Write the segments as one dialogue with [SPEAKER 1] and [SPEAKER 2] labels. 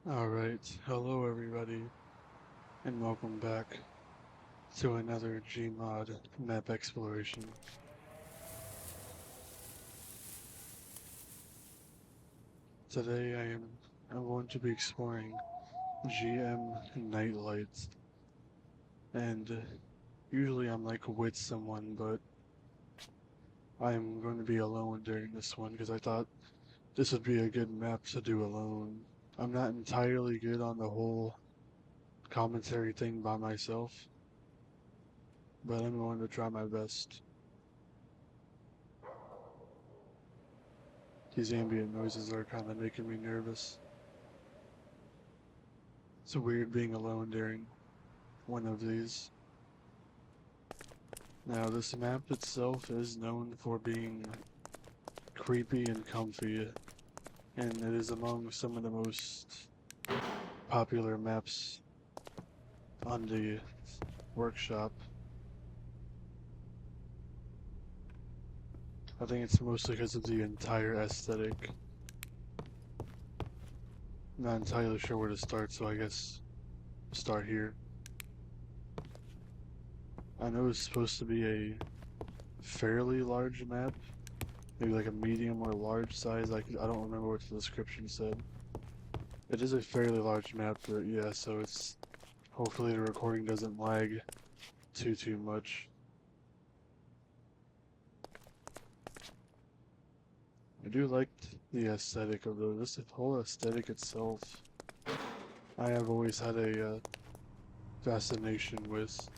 [SPEAKER 1] Alright, hello everybody, and welcome back to another Gmod map exploration. Today I'm going to be exploring GM Nightlights, and usually I'm like with someone, but I'm going to be alone during this one because I thought this would be a good map to do alone. I'm not entirely good on the whole commentary thing by myself, but I'm going to try my best. These ambient noises are kind of making me nervous. It's weird being alone during one of these. Now, this map itself is known for being creepy and comfy, and it is among some of the most popular maps on the workshop. I think it's mostly because of the entire aesthetic. I'm not entirely sure where to start, so I guess start here. I know it's supposed to be a fairly large map, maybe like a medium or large size. I don't remember what the description said. It is a fairly large map, but yeah, so it's hopefully the recording doesn't lag too much. I do like the aesthetic of this whole aesthetic itself. I have always had a fascination with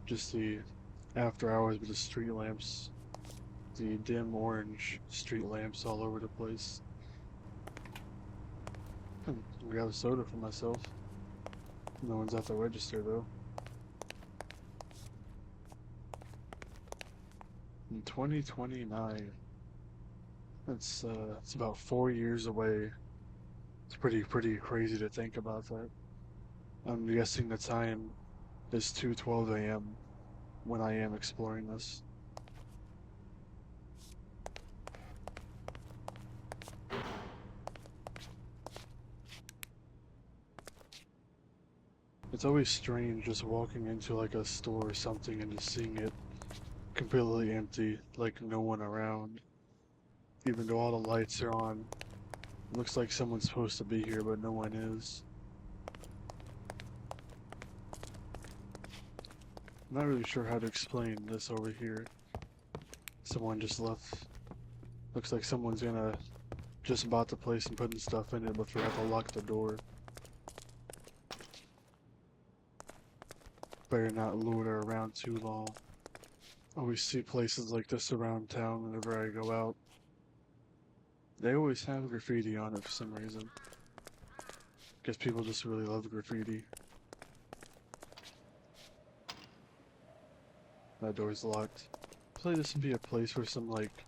[SPEAKER 1] just the after hours with the street lamps, the dim orange street lamps all over the place. Grab a soda for myself. No one's at the register though. In 2029, it's about 4 years away. It's pretty crazy to think about that. I'm guessing the time is 2:12 a.m. when I am exploring this. It's always strange just walking into like a store or something and just seeing it completely empty, like no one around. Even though all the lights are on, it looks like someone's supposed to be here, but no one is. I'm not really sure how to explain this over here. Someone just left. Looks like someone's gonna just bought the place and putting stuff in it, but forgot to lock the door. Better not loiter around too long. Always see places like this around town whenever I go out. They always have graffiti on it for some reason. Guess people just really love graffiti. That door's locked. I feel like this would be a place for some like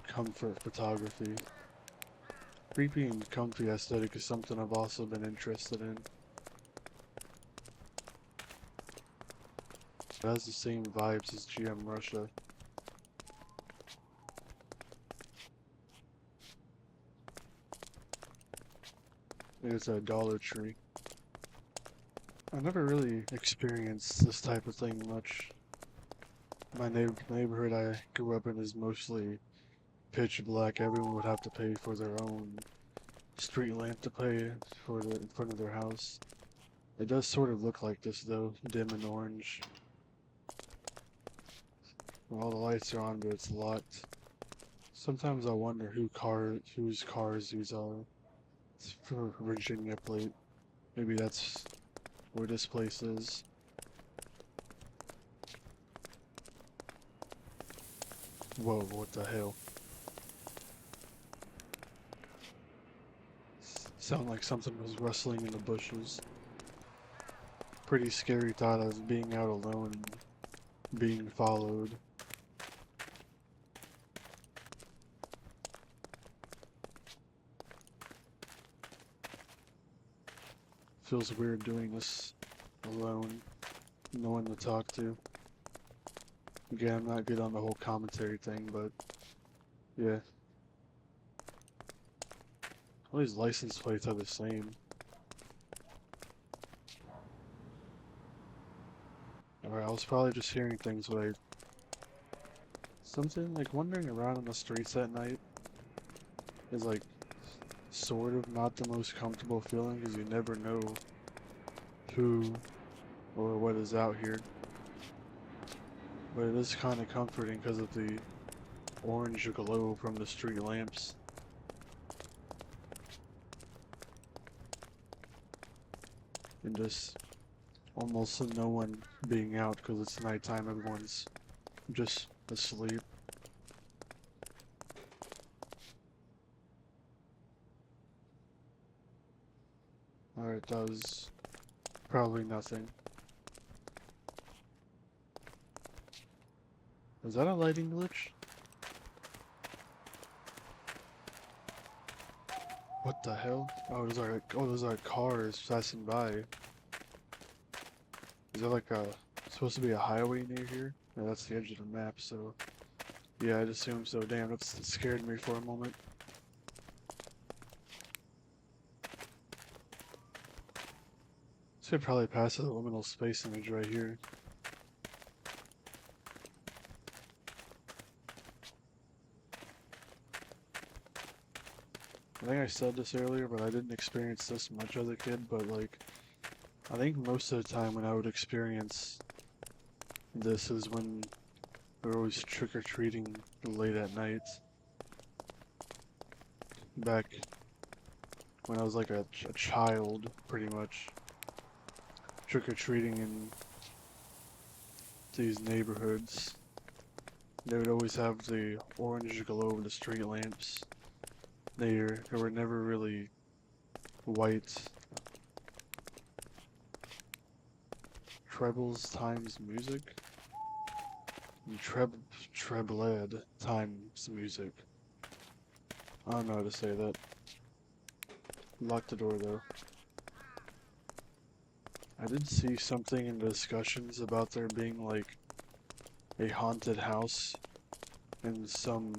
[SPEAKER 1] comfort photography. Creepy and comfy aesthetic is something I've also been interested in. It has the same vibes as GM Russia. It's a Dollar Tree. I never really experienced this type of thing much. My neighborhood I grew up in is mostly pitch black. Everyone would have to pay for their own street lamp to pay for the in front of their house. It does sort of look like this though, dim and orange. All the lights are on, but it's locked. Sometimes I wonder whose cars these are. It's for Virginia plate. Maybe that's where this place is. Whoa, what the hell? Sound like something was rustling in the bushes. Pretty scary thought of being out alone and being followed. Feels weird doing this alone. No one to talk to. Again, I'm not good on the whole commentary thing, but yeah. All these license plates are the same. Alright, I was probably just hearing things, but something like wandering around on the streets at night is like sort of not the most comfortable feeling because you never know who or what is out here. But it is kind of comforting because of the orange glow from the street lamps. And just almost no one being out because it's nighttime, everyone's just asleep. Alright, that was probably nothing. Is that a lighting glitch? What the hell? Oh, those are cars passing by. Is there like supposed to be a highway near here? Yeah, that's the edge of the map, so yeah, I'd assume so. Damn, that scared me for a moment. This could probably pass a liminal space image right here. I think I said this earlier, but I didn't experience this much as a kid, but like, I think most of the time when I would experience this is when we were always trick-or-treating late at night. Back when I was like a child, pretty much. Trick-or-treating in these neighborhoods. They would always have the orange glow of the street lamps. They were never really white. Trebles times music? Trebled times music. I don't know how to say that. Lock the door though. I did see something in the discussions about there being like a haunted house and some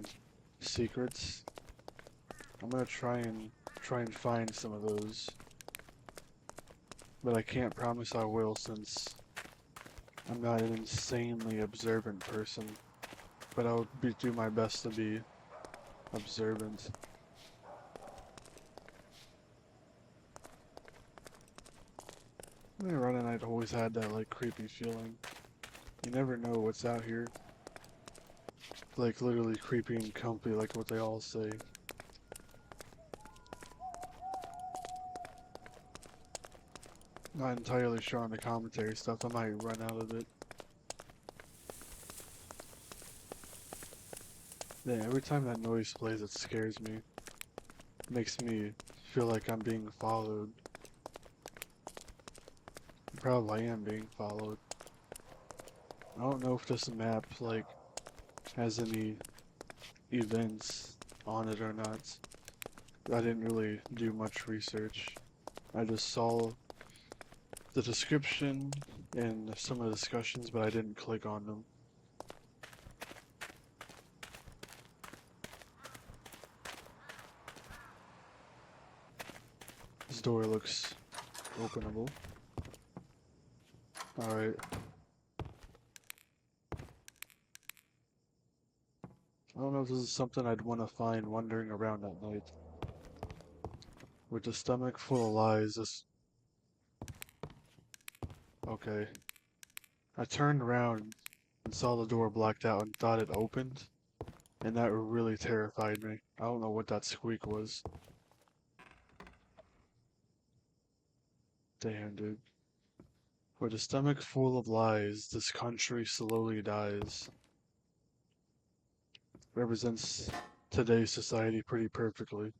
[SPEAKER 1] secrets. I'm gonna try and find some of those. But I can't promise I will since I'm not an insanely observant person. But I'll do my best to be observant. When I run at night, I always had that like creepy feeling. You never know what's out here. Like literally creepy and comfy, like what they all say. Not entirely sure on the commentary stuff, I might run out of it. Yeah, every time that noise plays it scares me. It makes me feel like I'm being followed. Probably am being followed. I don't know if this map like has any events on it or not. I didn't really do much research. I just saw the description and some of the discussions, but I didn't click on them. This door looks openable. Alright. I don't know if this is something I'd want to find wandering around at night. With a stomach full of lies, this... Okay. I turned around and saw the door blacked out and thought it opened, and that really terrified me. I don't know what that squeak was. Damn, dude. With a stomach full of lies, this country slowly dies. Represents today's society pretty perfectly.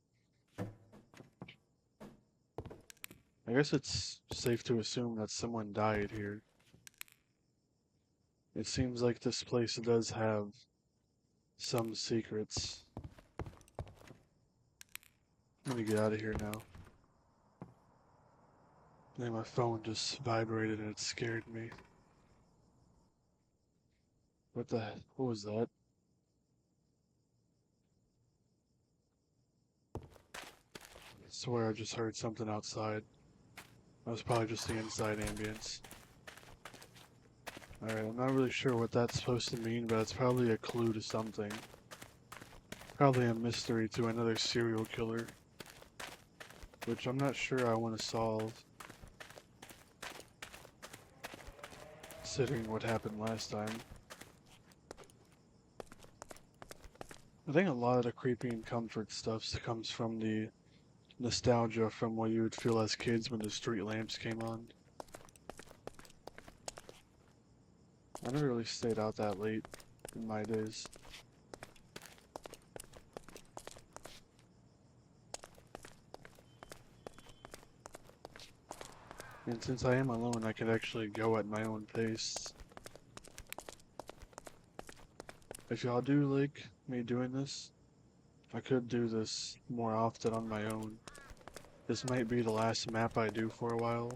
[SPEAKER 1] I guess it's safe to assume that someone died here. It seems like this place does have some secrets. I'm gonna get out of here now. And my phone just vibrated and it scared me. What was that? swear I just heard something outside. That was probably just the inside ambience. Alright, I'm not really sure what that's supposed to mean, but it's probably a clue to something. Probably a mystery to another serial killer, which I'm not sure I want to solve, considering what happened last time. I think a lot of the creepy and comfort stuff comes from the nostalgia from what you would feel as kids when the street lamps came on. I never really stayed out that late in my days. And since I am alone, I can actually go at my own pace. If y'all do like me doing this, I could do this more often on my own. This might be the last map I do for a while.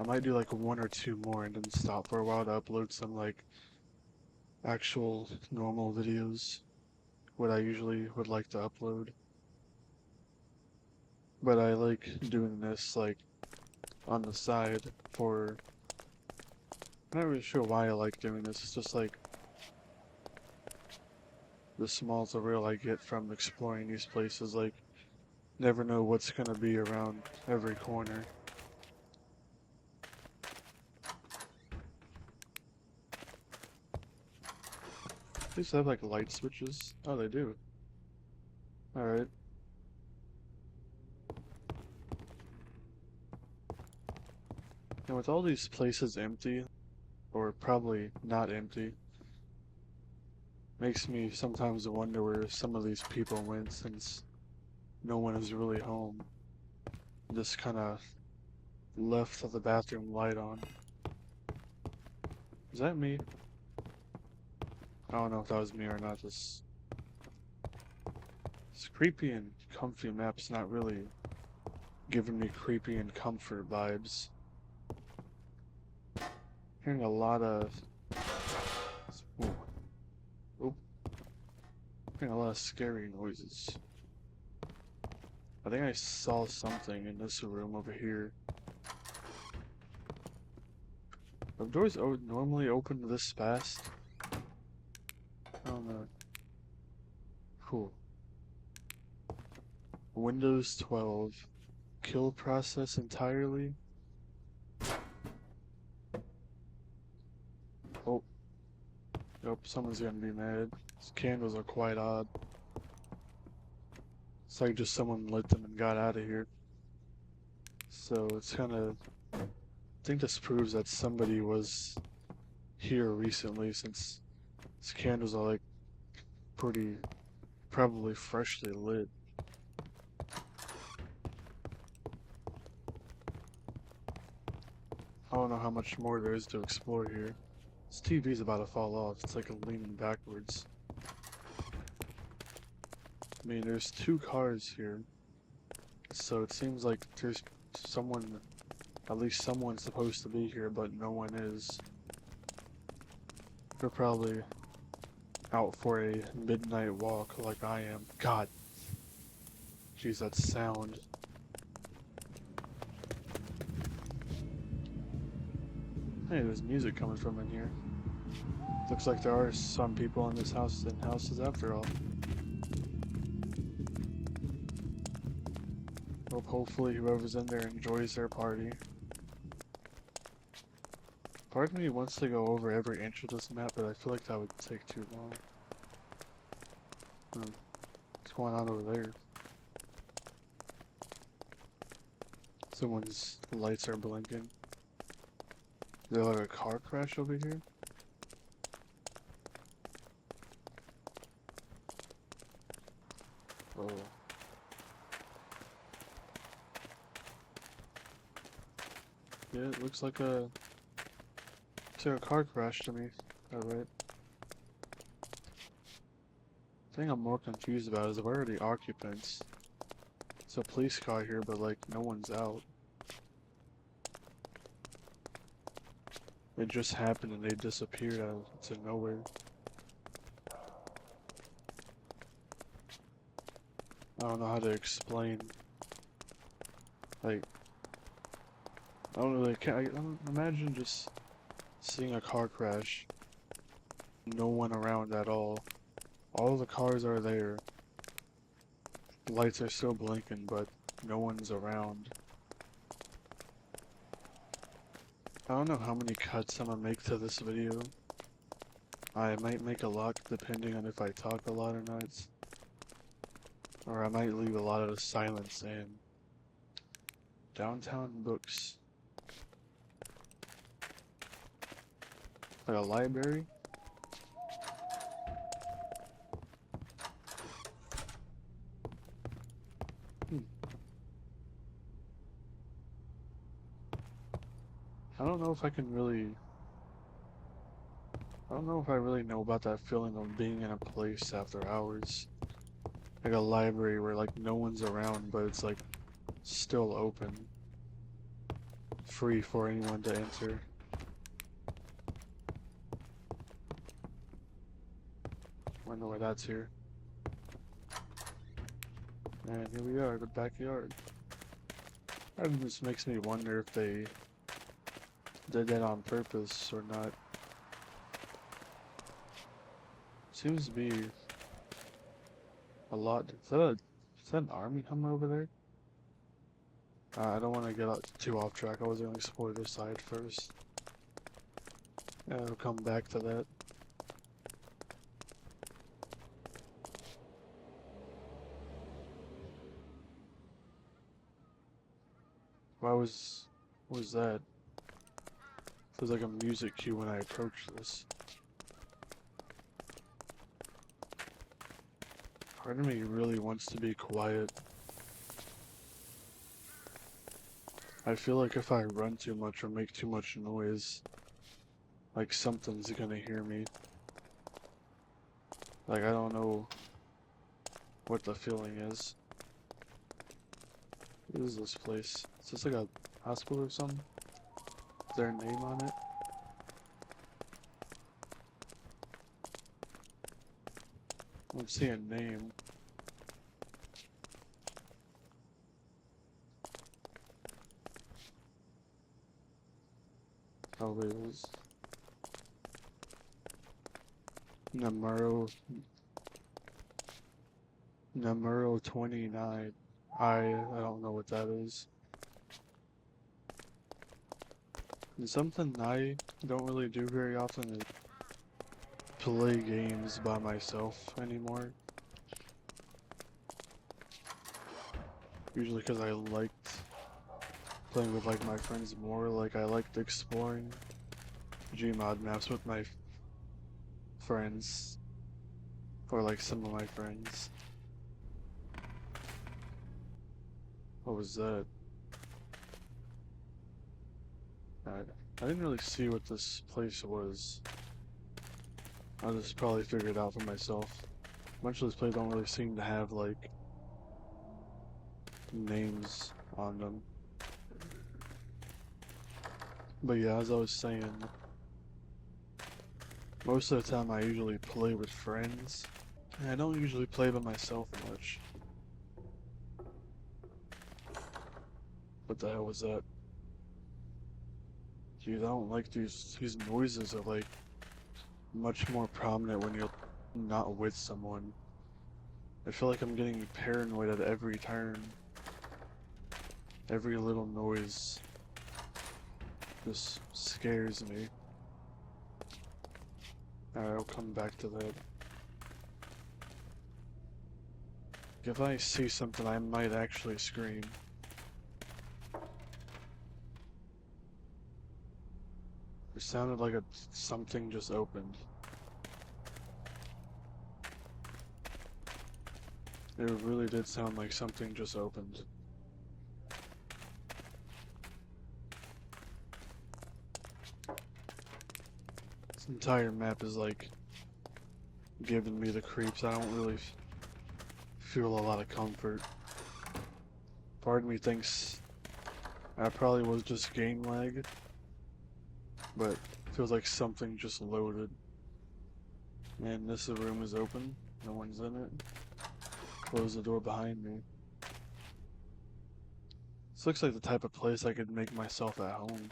[SPEAKER 1] I might do like one or two more and then stop for a while to upload some like actual normal videos, what I usually would like to upload. But I like doing this like on the side for, I'm not really sure why I like doing this, it's just like the small thrill I get from exploring these places, like never know what's gonna be around every corner. These have like light switches. Oh, they do. Alright. And with all these places empty, or probably not empty, makes me sometimes wonder where some of these people went since no one is really home. Just kinda left the bathroom light on. Is that me? I don't know if that was me or not. This creepy and comfy map's not really giving me creepy and comfort vibes. Hearing a lot of... Ooh. Oop. Hearing a lot of scary noises. I think I saw something in this room over here. Are doors normally open this fast? I don't know. Cool. Windows 12. Kill process entirely? Oh. Yep, someone's gonna be mad. These candles are quite odd. It's like just someone lit them and got out of here. So it's kinda... I think this proves that somebody was here recently, since these candles are like pretty... probably freshly lit. I don't know how much more there is to explore here. This TV's about to fall off. It's like leaning backwards. I mean, there's two cars here. So it seems like there's someone, at least someone's supposed to be here, but no one is. They're probably out for a midnight walk like I am. God. Jeez, that sound. Hey, there's music coming from in here. Looks like there are some people in this house in houses after all. Well, hopefully whoever's in there enjoys their party. Part of me wants to go over every inch of this map, but I feel like that would take too long. What's going on over there? Someone's lights are blinking. Is there like a car crash over here? Oh. Yeah, it looks like a car crash to me. Alright. The thing I'm more confused about is where are the occupants? It's a police car here, but like no one's out. It just happened and they disappeared out of nowhere. I don't know how to explain Like, I don't really, I don't imagine just seeing a car crash, no one around at all. All the cars are there. Lights are still blinking, but no one's around. I don't know how many cuts I'm gonna make to this video. I might make a lot depending on if I talk a lot or not. Or I might leave a lot of the silence in. Downtown books. Like a library? I don't know if I can really... I don't know if I really know about that feeling of being in a place after hours. Like a library where like no one's around, but it's like still open. Free for anyone to enter. Wonder why that's here. And here we are, the backyard. That just makes me wonder if they did that on purpose or not. Seems to be a lot. Is that an army coming over there? I don't want to get too off track. I was going to explore this side first. I'll come back to that. What was that? Feels like a music cue when I approach this. Part of me really wants to be quiet. I feel like if I run too much or make too much noise, like something's gonna hear me. Like I don't know what the feeling is. What is this place? Is this like a hospital or something? Is there a name on it? I don't see a name. Probably was Namuro 29. I don't know what that is. And something I don't really do very often is play games by myself anymore. Usually because I liked playing with like my friends more. Like I liked exploring Gmod maps with my friends, or like some of my friends. What was that? I didn't really see what this place was. I'll just probably figure it out for myself. Much of this place don't really seem to have like names on them. But yeah, as I was saying, most of the time I usually play with friends, and I don't usually play by myself much. What the hell was that? Dude, I don't like these noises are like much more prominent when you're not with someone. I feel like I'm getting paranoid at every turn. Every little noise just scares me. Alright, I'll come back to that. If I see something, I might actually scream. It sounded like something just opened. It really did sound like something just opened. This entire map is like giving me the creeps. I don't really feel a lot of comfort. Part of me thinks I probably was just game lag, but it feels like something just loaded. Man, this room is open. No one's in it. Close the door behind me. This looks like the type of place I could make myself at home.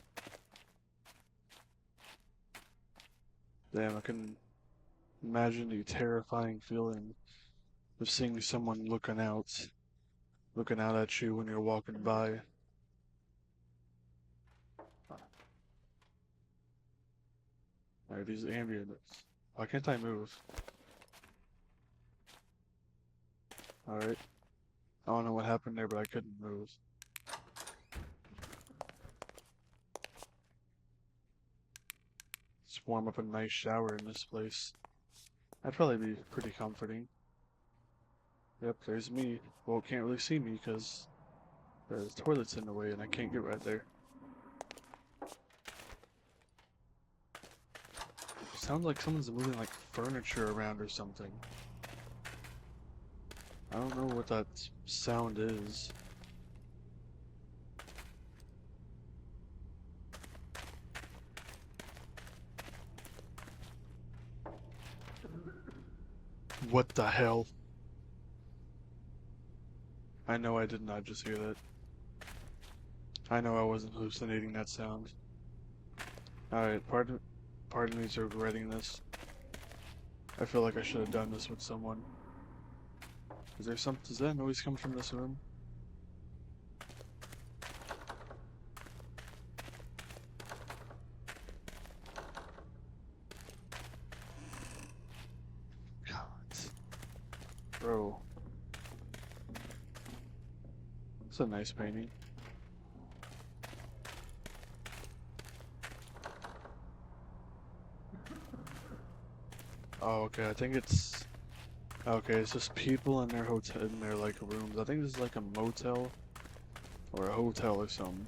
[SPEAKER 1] Damn, I can imagine the terrifying feeling of seeing someone looking out at you when you're walking by. Alright, these ambients. Why can't I move? Alright. I don't know what happened there, but I couldn't move. Just warm up a nice shower in this place. That'd probably be pretty comforting. Yep, there's me. Well, can't really see me because the toilet's in the way and I can't get right there. Sounds like someone's moving like furniture around or something. I don't know what that sound is. What the hell? I know I did not just hear that. I know I wasn't hallucinating that sound. Alright, pardon me for regretting this. I feel like I should have done this with someone. Does that noise come from this room? God. Bro. It's a nice painting. Oh, okay, I think it's... Okay, it's just people in their hotel, in their, like, rooms. I think this is like a motel, or a hotel or something.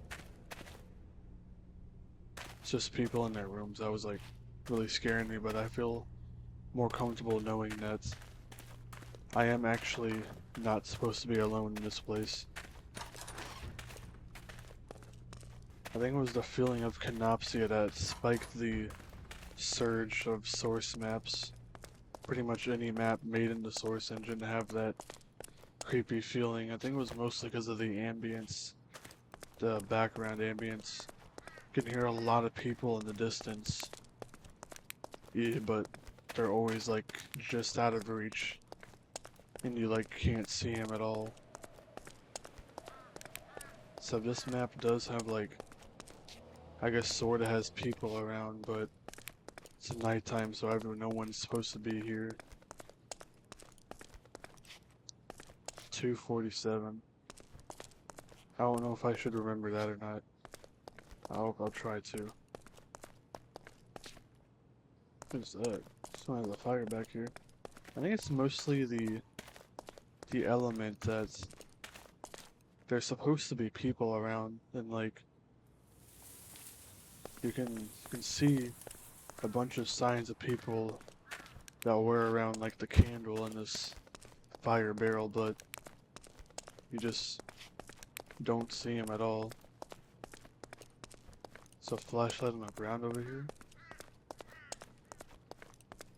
[SPEAKER 1] It's just people in their rooms. That was, like, really scaring me, but I feel more comfortable knowing that I am actually not supposed to be alone in this place. I think it was the feeling of canopsia that spiked the surge of source maps. Pretty much any map made in the source engine have that creepy feeling. I think it was mostly because of the ambience, the background ambience. You can hear a lot of people in the distance. Yeah, but they're always like just out of reach. And you like can't see them at all. So this map does have like, I guess sorta has people around, but it's nighttime, so no one's supposed to be here. 247. I don't know if I should remember that or not. I'll try to. What's that? Someone has a fire back here. I think it's mostly the element that there's supposed to be people around, and like you can see a bunch of signs of people that were around, like the candle in this fire barrel, but you just don't see them at all. It's a flashlight on the ground over here.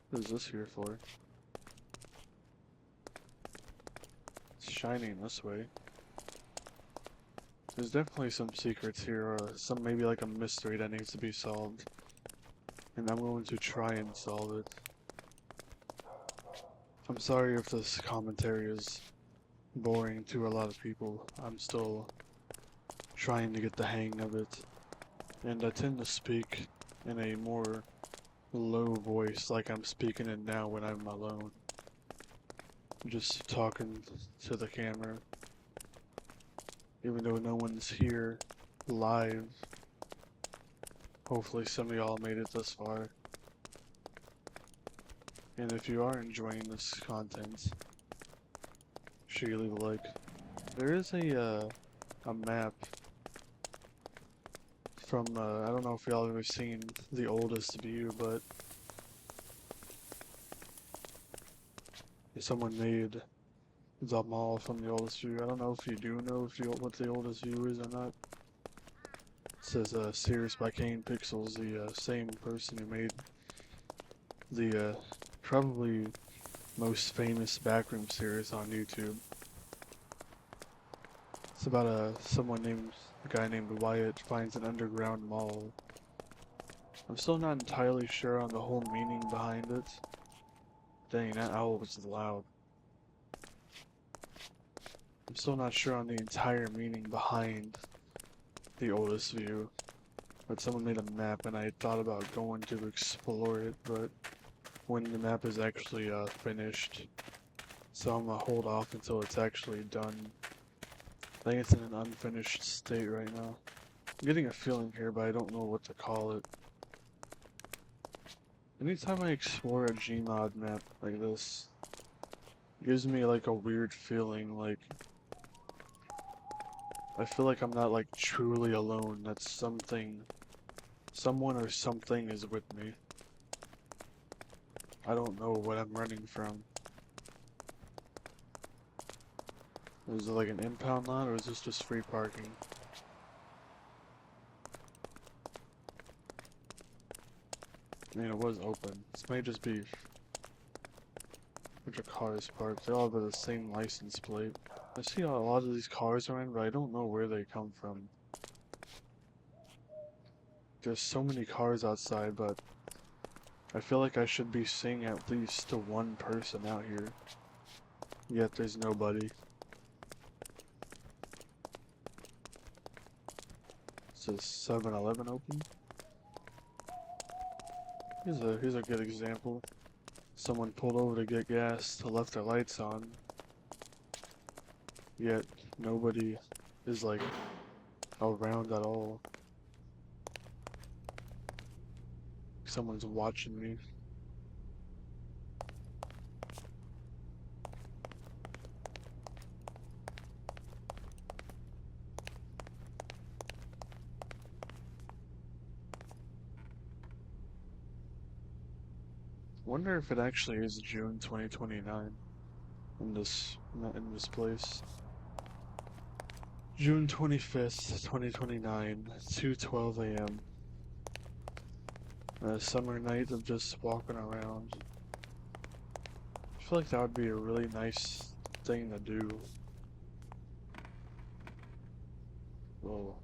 [SPEAKER 1] What is this here for? It's shining this way. There's definitely some secrets here, or some maybe like a mystery that needs to be solved. And I'm going to try and solve it. I'm sorry if this commentary is boring to a lot of people. I'm still trying to get the hang of it. And I tend to speak in a more low voice, like I'm speaking it now when I'm alone. Just talking to the camera. Even though no one's here live. Hopefully some of y'all made it this far. And if you are enjoying this content, make sure you leave a like. There is a map from, I don't know if y'all have ever seen The Oldest View, but someone made the mall from The Oldest View. I don't know if you do know what The Oldest View is or not. It says Series by Kane Pixels, the same person who made the probably most famous backroom series on YouTube. It's about a guy named Wyatt finds an underground mall. I'm still not entirely sure on the whole meaning behind it. Dang, that owl was loud. I'm still not sure on the entire meaning behind the oldest view. But someone made a map and I thought about going to explore it, but when the map is actually finished, so I'm gonna hold off until it's actually done. I think it's in an unfinished state right now. I'm getting a feeling here, but I don't know what to call it. Anytime I explore a Gmod map like this, it gives me like a weird feeling, like I feel like I'm not like truly alone, that someone or something is with me. I don't know what I'm running from. Is it like an impound lot or is this just free parking? I mean, it was open. This may just be a bunch of cars parked. They all have the same license plate. I see a lot of these cars around, but I don't know where they come from. There's so many cars outside, but I feel like I should be seeing at least one person out here. Yet there's nobody. Is 7-Eleven open? Here's a good example. Someone pulled over to get gas, left their lights on, yet nobody is like around at all. Someone's watching me. Wonder if it actually is June 2029 in this place. June 25th, 2029, 2:12 a.m. A summer night of just walking around. I feel like that would be a really nice thing to do. Whoa.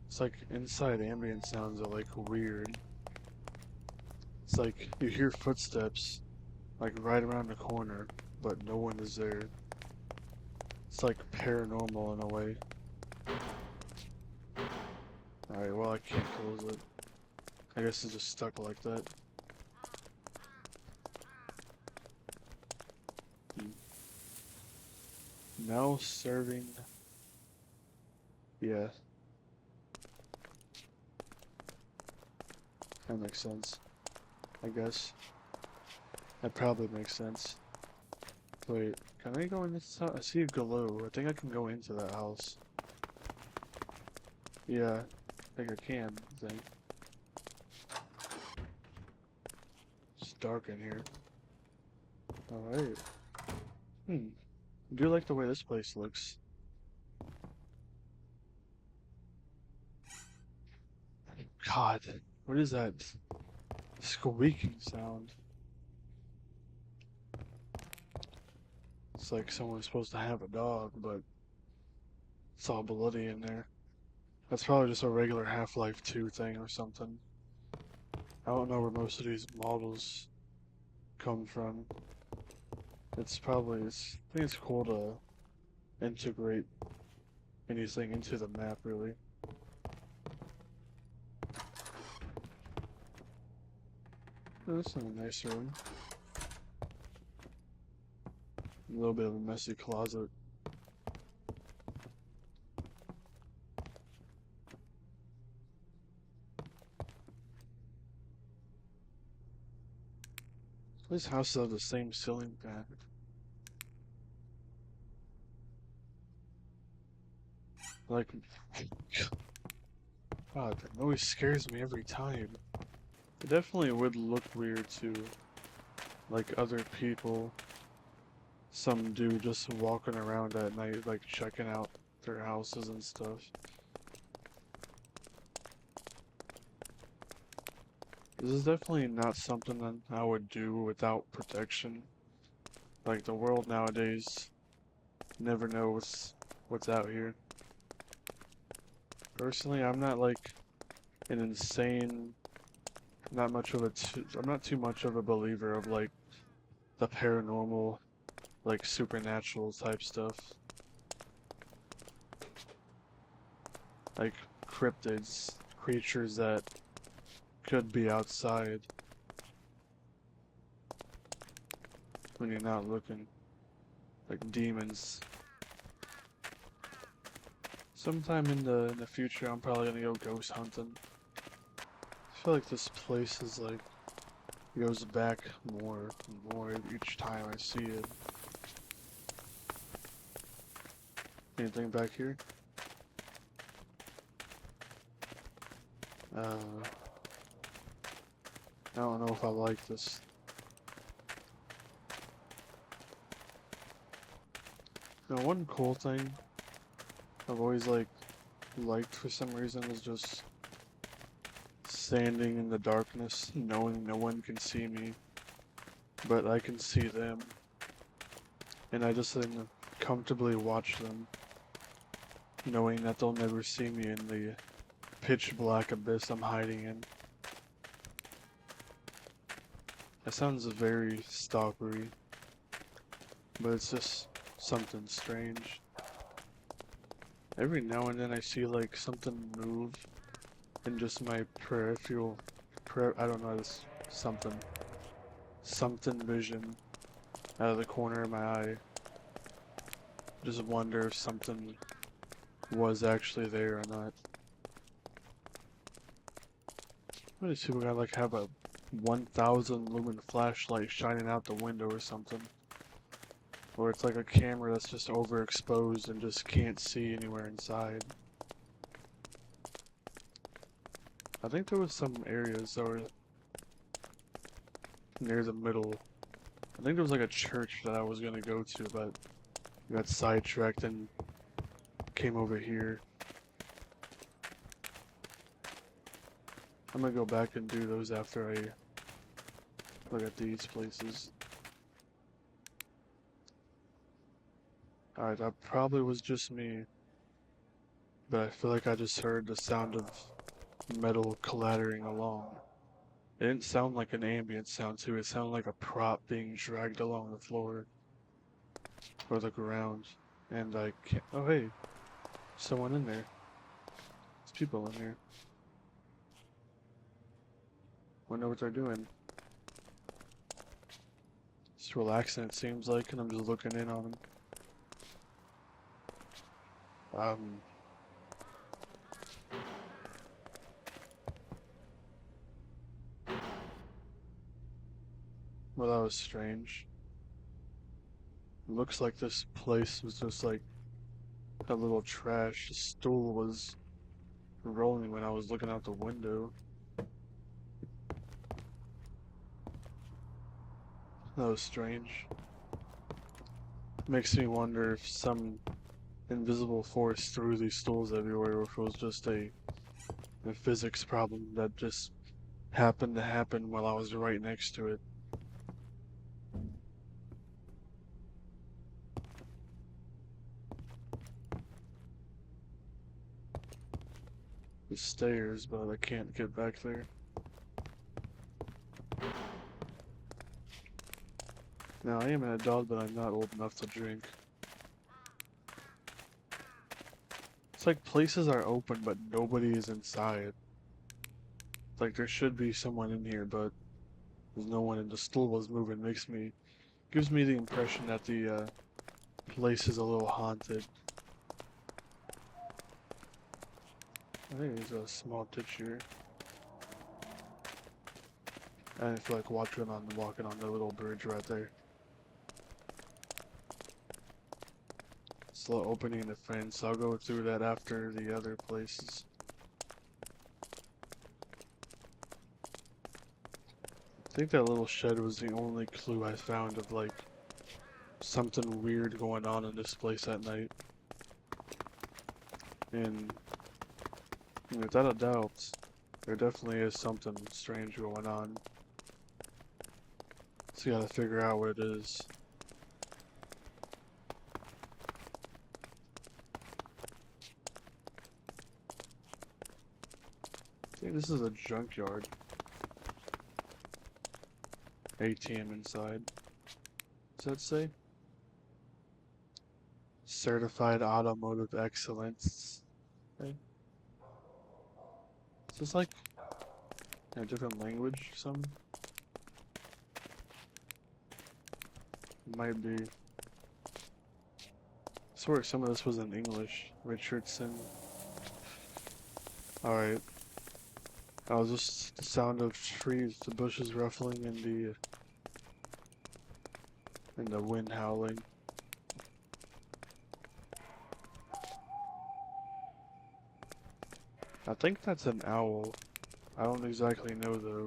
[SPEAKER 1] It's like inside ambient sounds are like weird. It's like you hear footsteps like right around the corner, but no one is there. It's like paranormal in a way. Alright, well I can't close it. I guess it's just stuck like that. Now serving... Yeah. That makes sense. I guess. That probably makes sense. Wait, can I go in this house? I see a glow. I think I can go into that house. Yeah, I think I can, I think. It's dark in here. Alright. I do like the way this place looks. God, what is that squeaking sound? It's like someone's supposed to have a dog, but it's all bloody in there. That's probably just a regular Half-Life 2 thing or something. I don't know where most of these models come from. I think it's cool to integrate anything into the map, really. Oh, this is a nice room. A little bit of a messy closet. These houses have the same ceiling fan. Like, God, that noise scares me every time. It definitely would look weird to, like, other people. Some dude just walking around at night, like, checking out their houses and stuff. This is definitely not something that I would do without protection. Like, the world nowadays never knows what's out here. Personally, I'm not like an insane, not much of a, I'm not too much of a believer of like the paranormal, like supernatural type stuff. Like cryptids, creatures that could be outside when you're not looking, like demons. Sometime in the future, I'm probably gonna go ghost hunting. I feel like this place is like goes back more and more each time I see it. Anything back here? I don't know if I like this. Now, one cool thing I've always liked for some reason is just standing in the darkness, knowing no one can see me, but I can see them, and I just can comfortably watch them, knowing that they'll never see me in the pitch black abyss I'm hiding in. That sounds very stalkery, but it's just something strange. Every now and then I see like something move in just my peripheral, I don't know, this something vision out of the corner of my eye. Just wonder if something was actually there or not. What these people got, like, have a 1,000 lumen flashlight shining out the window or something? Or it's like a camera that's just overexposed and just can't see anywhere inside. I think there was some areas that were near the middle. I think there was like a church that I was gonna go to, but got sidetracked and came over here. I'm gonna go back and do those after I look at these places. Alright, that probably was just me, but I feel like I just heard the sound of metal clattering along. It didn't sound like an ambient sound too, it sounded like a prop being dragged along the floor or the ground. And I can't, oh hey, someone in there. There's people in here. Wonder what they're doing. Just relaxing it seems like, and I'm just looking in on them. Well, that was strange. Looks like this place was just like a little trash. The stool was rolling when I was looking out the window. That was strange. Makes me wonder if some invisible force threw these stools everywhere, or if it was just a physics problem that just happened to happen while I was right next to it. The stairs, but I can't get back there. Now, I am an adult, but I'm not old enough to drink. It's like places are open, but nobody is inside. Like there should be someone in here, but there's no one, and the stool was moving. Gives me the impression that the place is a little haunted. I think there's a small ditch here. I didn't feel like walking on the little bridge right there. Slow opening the fence. I'll go through that after the other places. I think that little shed was the only clue I found of like something weird going on in this place at night. And without a doubt, there definitely is something strange going on. So you gotta figure out what it is. think this is a junkyard. ATM inside. Does that say? Certified Automotive Excellence. Okay. Is this like in a different language or something? It might be. I swear some of this was in English. Richardson. Alright. That was just the sound of trees, the bushes ruffling, and the wind howling. I think that's an owl. I don't exactly know though.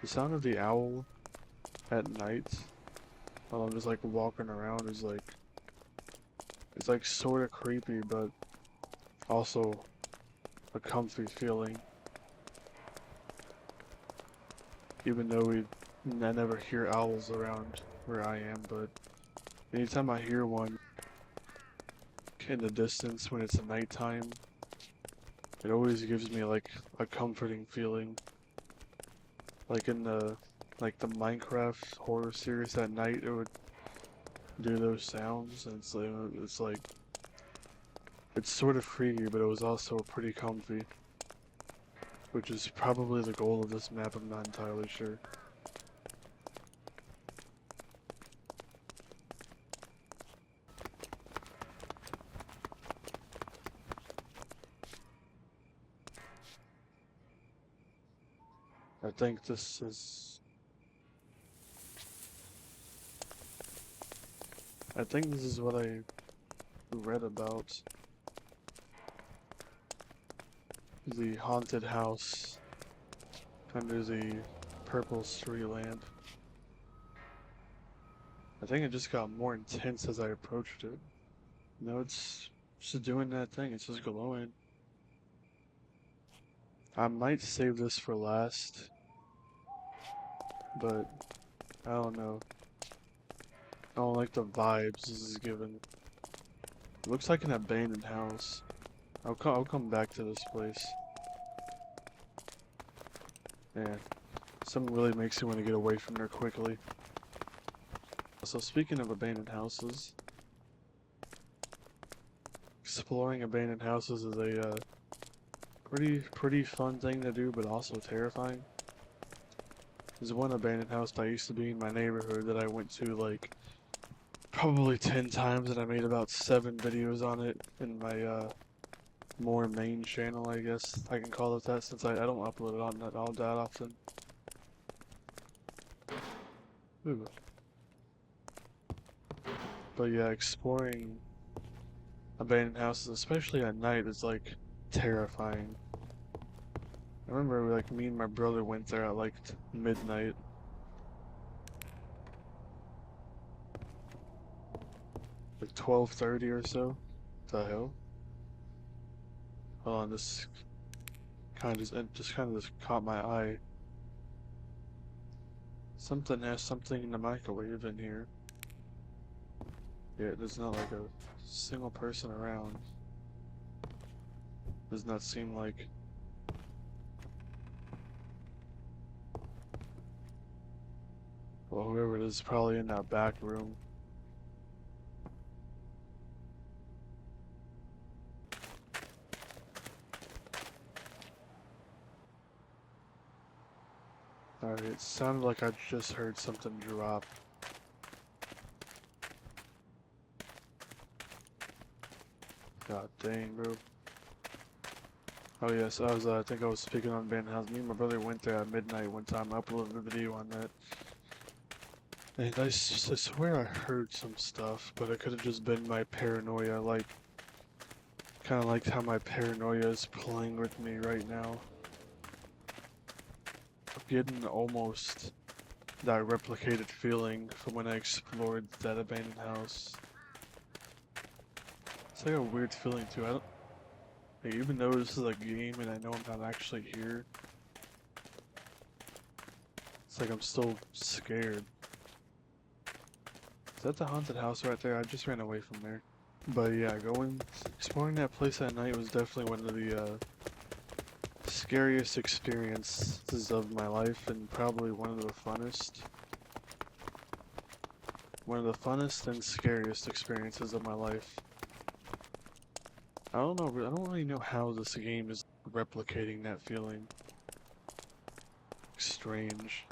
[SPEAKER 1] The sound of the owl at night while I'm just like walking around is like, it's like sort of creepy, but also a comfy feeling. Even though I never hear owls around where I am, but anytime I hear one in the distance when it's nighttime, it always gives me like a comforting feeling. Like in the Minecraft horror series at night, it would do those sounds, and it's like it's sort of creepy, but it was also pretty comfy, which is probably the goal of this map. I'm not entirely sure. I think this is what I read about the haunted house under the purple street lamp. I think it just got more intense as I approached it. No, it's just doing that thing, it's just glowing. I might save this for last, but I don't know. I don't like the vibes this is giving. It looks like an abandoned house. I'll come back to this place. Yeah, something really makes me want to get away from there quickly. So speaking of abandoned houses, exploring abandoned houses is a pretty fun thing to do, but also terrifying. There's one abandoned house that used to be in my neighborhood that I went to like probably 10 times, and I made about 7 videos on it in my more main channel, I guess I can call it that, since I don't upload it on that all that often. Ooh. But yeah, exploring abandoned houses, especially at night, is like terrifying. I remember like me and my brother went there at like midnight. Like 12:30 or so. What the hell? Hold on, this kind of just caught my eye. Something has something in the microwave in here. Yeah, there's not like a single person around. Does not seem like. Well, whoever it is probably in that back room. Alright, it sounded like I just heard something drop. God dang, bro. Oh yes, I think I was speaking on abandoned house. Me and my brother went there at midnight one time. I uploaded a video on that. And I swear I heard some stuff, but it could have just been my paranoia. Like, kind of like how my paranoia is playing with me right now. I'm getting almost that replicated feeling from when I explored that abandoned house. It's like a weird feeling too. I don't, like, even though this is a game and I know I'm not actually here, it's like I'm still scared. Is that the haunted house right there? I just ran away from there. But yeah, exploring that place at night was definitely one of the scariest experiences of my life, and probably one of the funnest. One of the funnest and scariest experiences of my life. I don't really know how this game is replicating that feeling. Strange.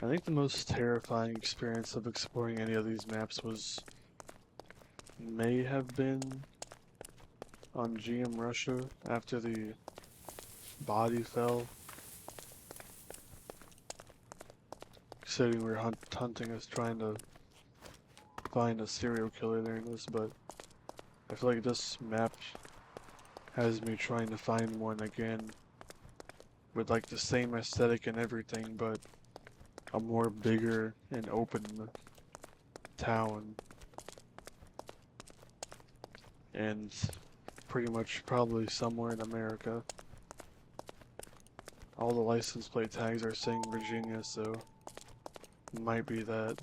[SPEAKER 1] I think the most terrifying experience of exploring any of these maps may have been on GM Russia after the body fell. Considering we were hunting us, trying to find a serial killer during this, but I feel like this map has me trying to find one again with like the same aesthetic and everything, but a more bigger and open town. And pretty much probably somewhere in America. All the license plate tags are saying Virginia, so it might be that.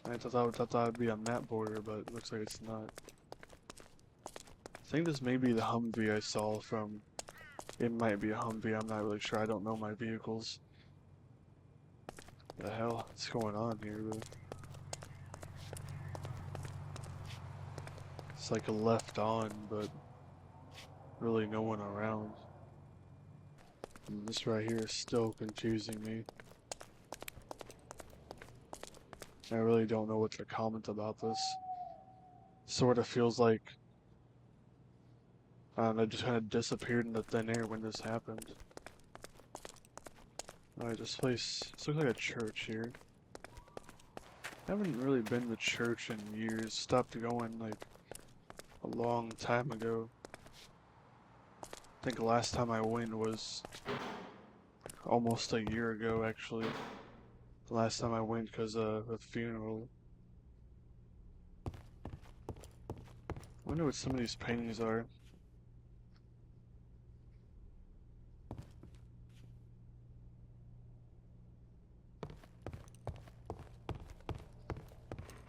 [SPEAKER 1] I thought that would be a map border, but it looks like it's not. I think this may be the Humvee I saw from. It might be a Humvee, I'm not really sure. I don't know my vehicles. The hell? What's going on here, bro? It's like a left on, but really no one around. And this right here is still confusing me. I really don't know what to comment about this. Sort of feels like I don't know, just kind of disappeared into thin air when this happened. Alright, this looks like a church here. I haven't really been to church in years. Stopped going like a long time ago. I think the last time I went was almost a year ago, actually. The last time I went because of a funeral. I wonder what some of these paintings are.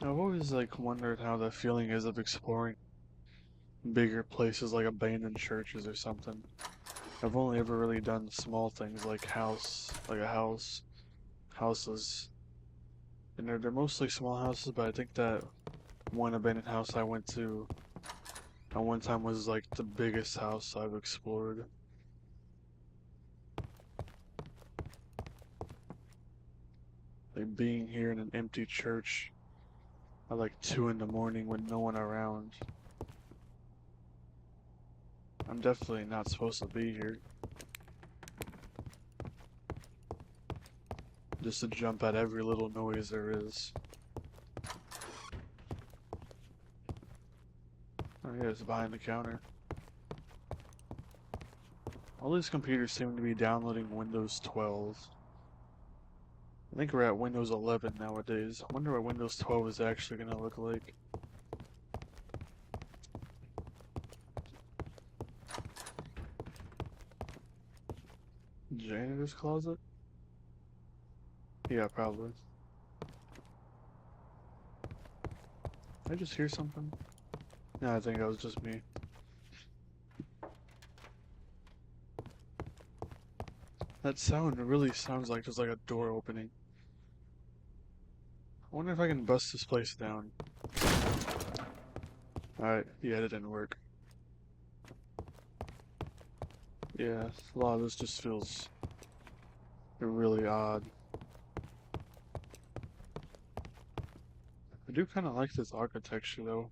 [SPEAKER 1] I've always like wondered how the feeling is of exploring bigger places like abandoned churches or something. I've only ever really done small things like houses, and they're mostly small houses. But I think that one abandoned house I went to at one time was like the biggest house I've explored. Like being here in an empty church at like 2 in the morning with no one around. I'm definitely not supposed to be here. Just to jump at every little noise there is. Oh yeah, it's behind the counter. All these computers seem to be downloading Windows 12. I think we're at Windows 11 nowadays. I wonder what Windows 12 is actually gonna look like. Janitor's closet? Yeah, probably. Did I just hear something? No, I think that was just me. That sound really sounds like just like a door opening. I wonder if I can bust this place down. Alright, yeah, that didn't work. Yeah, a lot of this just feels really odd. I do kind of like this architecture though.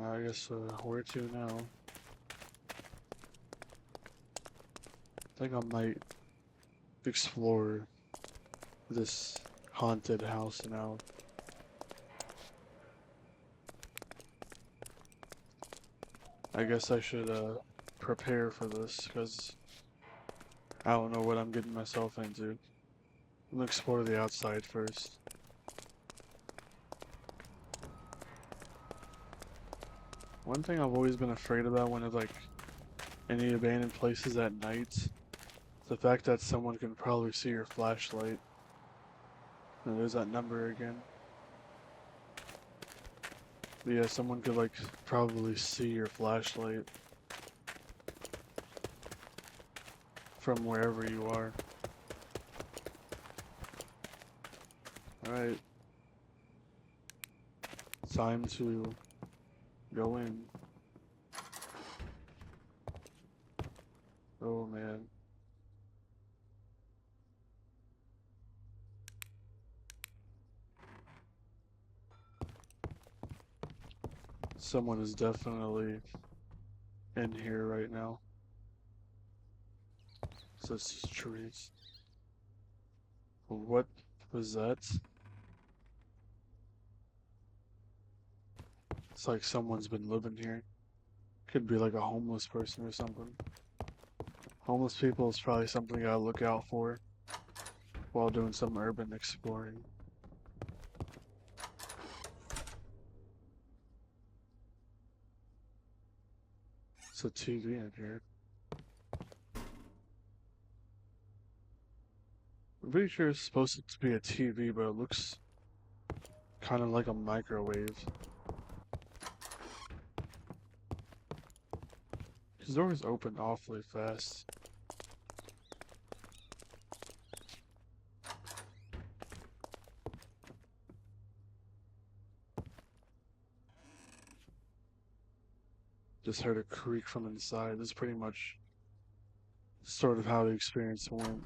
[SPEAKER 1] I guess where to now? I think I might explore this haunted house now. I guess I should prepare for this because I don't know what I'm getting myself into. I'm gonna explore the outside first. One thing I've always been afraid about when it's like any abandoned places at night, is the fact that someone can probably see your flashlight. And there's that number again. But yeah, someone could like probably see your flashlight from wherever you are. Alright. Time to go in. Oh man. Someone is definitely in here right now. So it's just trees. What was that? It's like someone's been living here. Could be like a homeless person or something. Homeless people is probably something I gotta look out for while doing some urban exploring. It's a TV in here. I'm pretty sure it's supposed to be a TV, but it looks kind of like a microwave. His doors open awfully fast. Just heard a creak from inside. This is pretty much sort of how the experience went.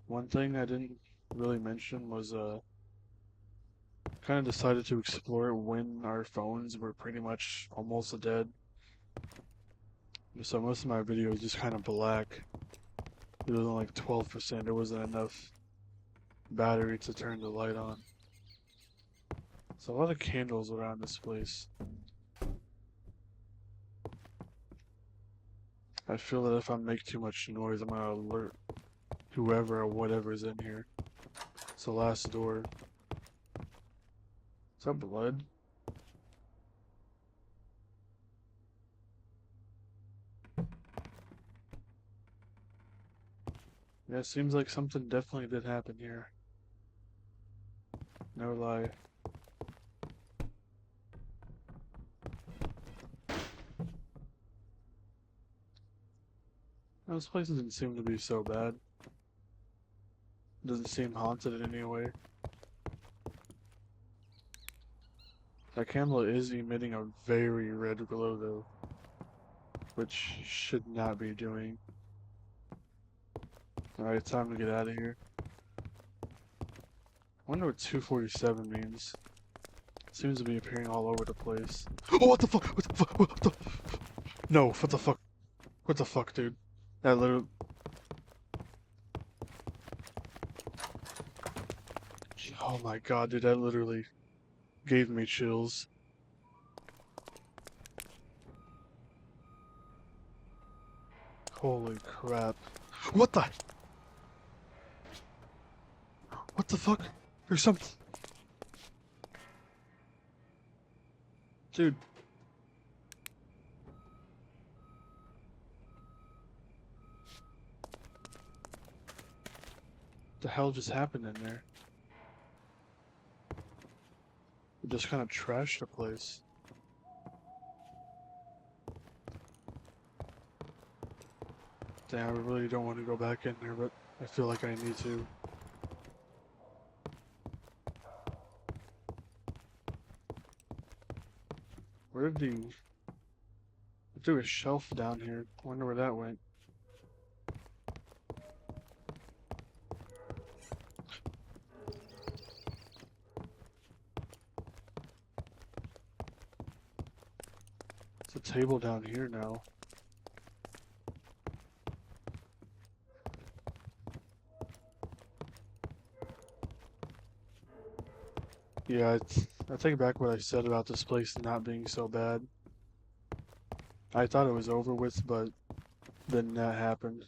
[SPEAKER 1] One thing I didn't really mention was kind of decided to explore when our phones were pretty much almost dead. So most of my video is just kind of black. It was only like 12%. There wasn't enough battery to turn the light on. So a lot of candles around this place. I feel that if I make too much noise, I'm gonna alert whoever or whatever's in here. It's the last door. Is that blood? Yeah, it seems like something definitely did happen here. No lie. This place doesn't seem to be so bad. Doesn't seem haunted in any way. That candle is emitting a very red glow though, which should not be doing. Alright, time to get out of here. I wonder what 247 means. It seems to be appearing all over the place. Oh, what the fuck? What the fuck? What the? No, what the fuck? What the fuck, dude? That literally. Oh my god, dude, that literally gave me chills. Holy crap. What the? What the fuck? There's something. Dude. What the hell just happened in there? It just kind of trashed the place. Damn, I really don't want to go back in there, but I feel like I need to. Where did the... I threw a shelf down here. I wonder where that went. It's a table down here now. Yeah, I take back what I said about this place not being so bad. I thought it was over with, but then that happened.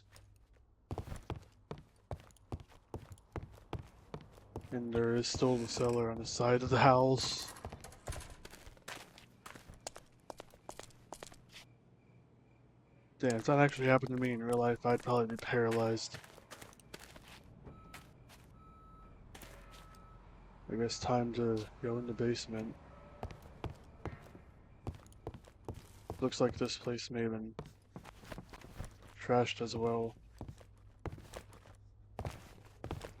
[SPEAKER 1] And there is still the cellar on the side of the house. Damn, if that actually happened to me in real life, I'd probably be paralyzed. I guess time to go in the basement. Looks like this place may have been trashed as well.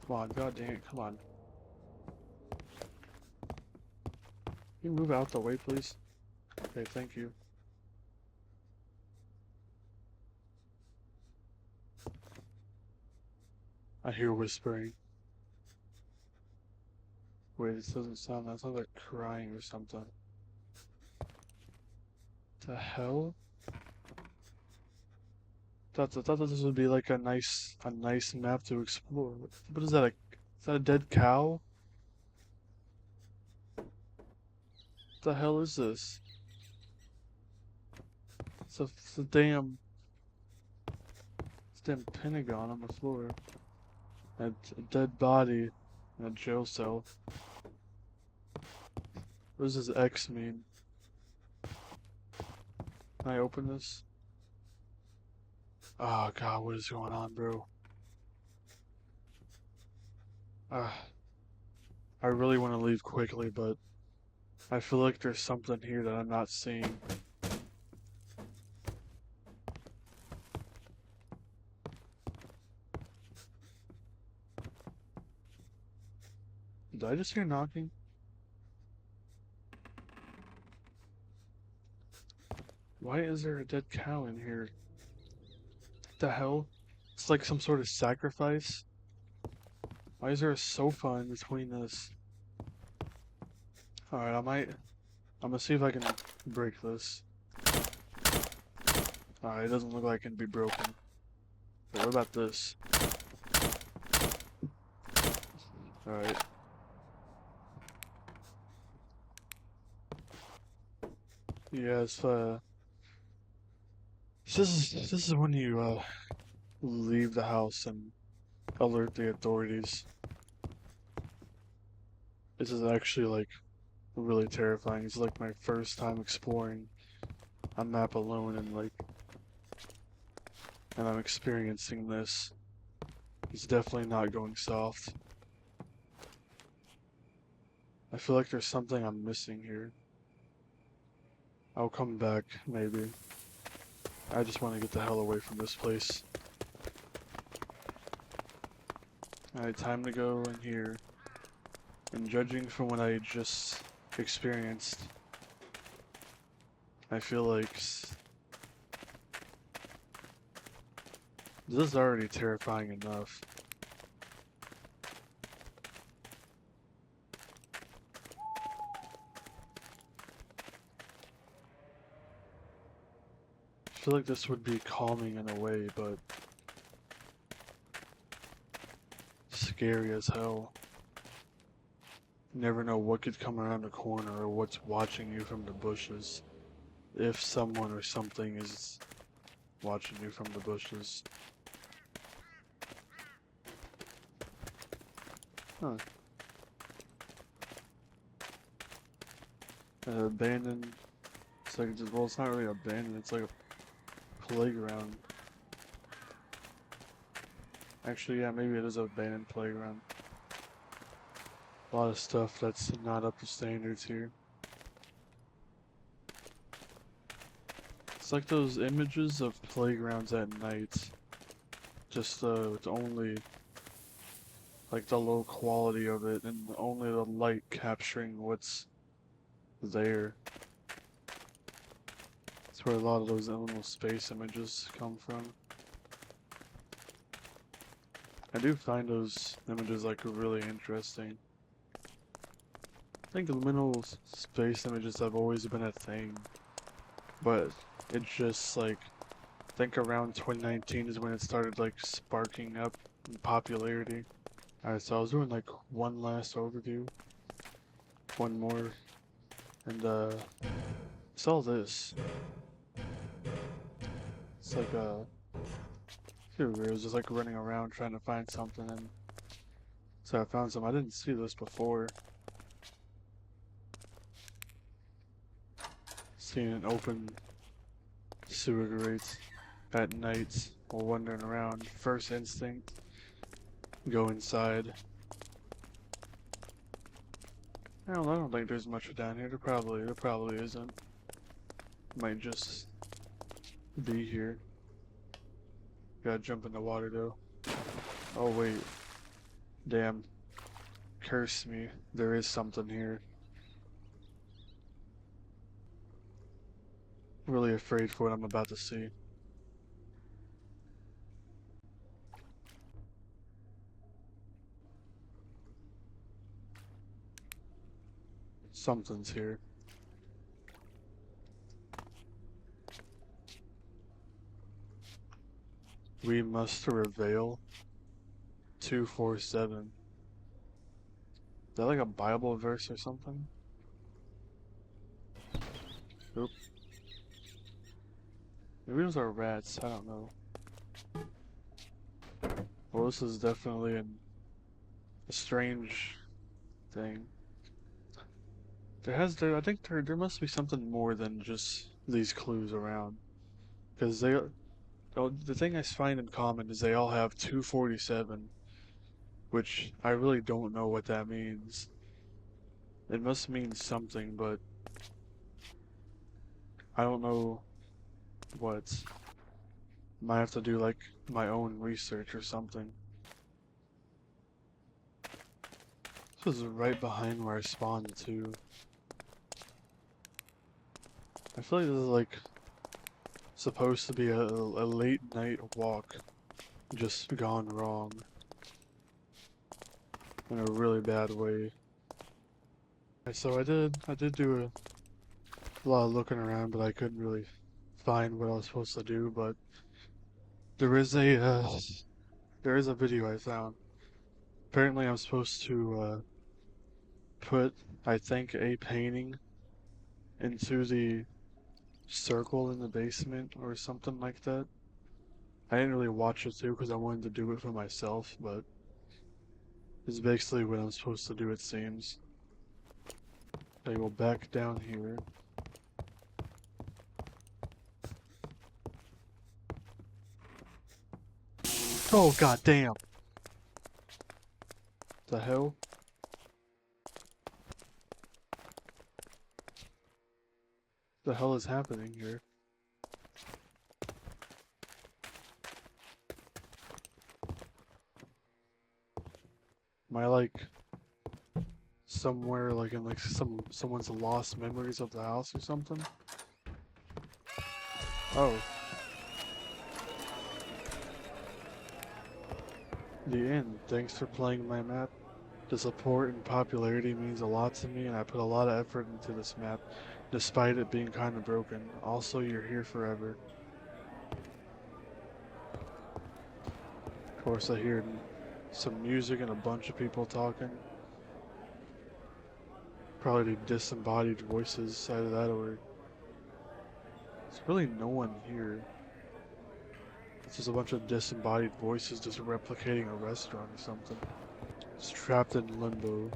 [SPEAKER 1] Come on, god dang it, come on. Can you move out the way, please? Okay, thank you. I hear whispering. Wait, this doesn't sound, that sounds like crying or something. The hell? I thought this would be like a nice map to explore. What is that? Is that a dead cow? What the hell is this? It's a damn pentagon on the floor. And a dead body in a jail cell. What does this X mean? Can I open this? Oh god, what is going on, bro? I really want to leave quickly, but I feel like there's something here that I'm not seeing. Did I just hear knocking? Why is there a dead cow in here? What the hell? It's like some sort of sacrifice? Why is there a sofa in between this? Alright, I'm gonna see if I can break this. Alright, it doesn't look like it can be broken. But what about this? Alright. Yeah, it's this is when you leave the house and alert the authorities. This is actually like really terrifying. It's like my first time exploring a map alone and I'm experiencing this. It's definitely not going soft. I feel like there's something I'm missing here. I'll come back, maybe. I just want to get the hell away from this place. Alright, time to go in here. And judging from what I just experienced, I feel like this is already terrifying enough. I feel like this would be calming in a way, but scary as hell. You never know what could come around the corner or what's watching you from the bushes. If someone or something is watching you from the bushes. Huh. An abandoned. It's like, well, it's not really abandoned, it's like a playground. Actually, yeah, maybe it is an abandoned playground. A lot of stuff that's not up to standards here. It's like those images of playgrounds at night. Just with only like the low quality of it and only the light capturing what's there. That's where a lot of those little space images come from. I do find those images like really interesting. I think liminal space images have always been a thing, but it's just like, I think around 2019 is when it started like sparking up in popularity. Alright, so I was doing like one last overview, one more, and saw this. It's like it was just like running around trying to find something, and so I found some. I didn't see this before. Seeing an open sewer grate at night while wandering around. First instinct, go inside. I don't think there's much down here. There probably isn't. Might just be here. Gotta jump in the water though. Oh wait. Damn. Curse me. There is something here. Really afraid for what I'm about to see. Something's here. We must reveal 247. Is that like a Bible verse or something? Oop. Maybe those are rats, I don't know. Well, this is definitely a strange thing. I think there must be something more than just these clues around. Because the thing I find in common is they all have 247, which I really don't know what that means. It must mean something, but I don't know what. Might have to do like my own research or something. This was right behind where I spawned too. I feel like this is like supposed to be a late night walk, just gone wrong in a really bad way. And so I did do a lot of looking around, but I couldn't really find what I was supposed to do. But there is there is a video I found. Apparently, I'm supposed to put, I think, a painting into the circle in the basement or something like that. I didn't really watch it too because I wanted to do it for myself, but it's basically what I'm supposed to do, it seems. I go back down here. Oh god damn! The hell? The hell is happening here? Am I like somewhere like in like someone's lost memories of the house or something? Oh. The end. Thanks for playing my map. The support and popularity means a lot to me, and I put a lot of effort into this map, despite it being kinda broken. Also, you're here forever. Of course, I hear some music and a bunch of people talking. Probably the disembodied voices side of that, or there's really no one here. It's just a bunch of disembodied voices just replicating a restaurant or something. It's trapped in limbo.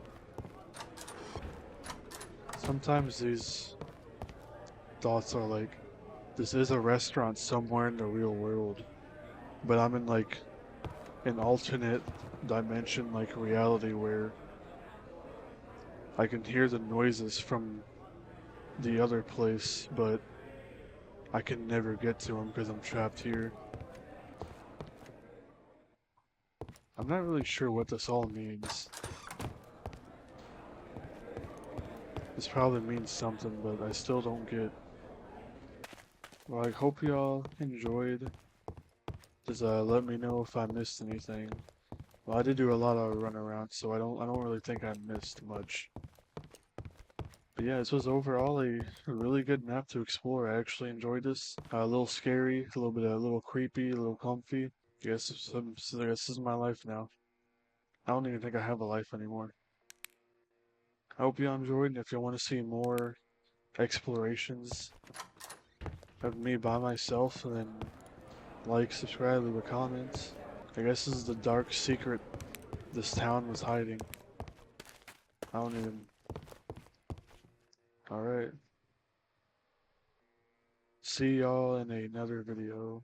[SPEAKER 1] Sometimes these thoughts are like, this is a restaurant somewhere in the real world, but I'm in like an alternate dimension, like reality, where I can hear the noises from the other place, but I can never get to them because I'm trapped here. I'm not really sure what this all means. This probably means something, but I still don't get. Well, I hope y'all enjoyed. Just let me know if I missed anything. Well, I did do a lot of runaround, so I don't really think I missed much. But yeah, this was overall a really good map to explore. I actually enjoyed this. A little scary, a little creepy, a little comfy. I guess this is my life now. I don't even think I have a life anymore. I hope you enjoyed, and if you want to see more explorations of me by myself, then like, subscribe, leave a comment. I guess this is the dark secret this town was hiding. I don't even... Alright. See y'all in another video.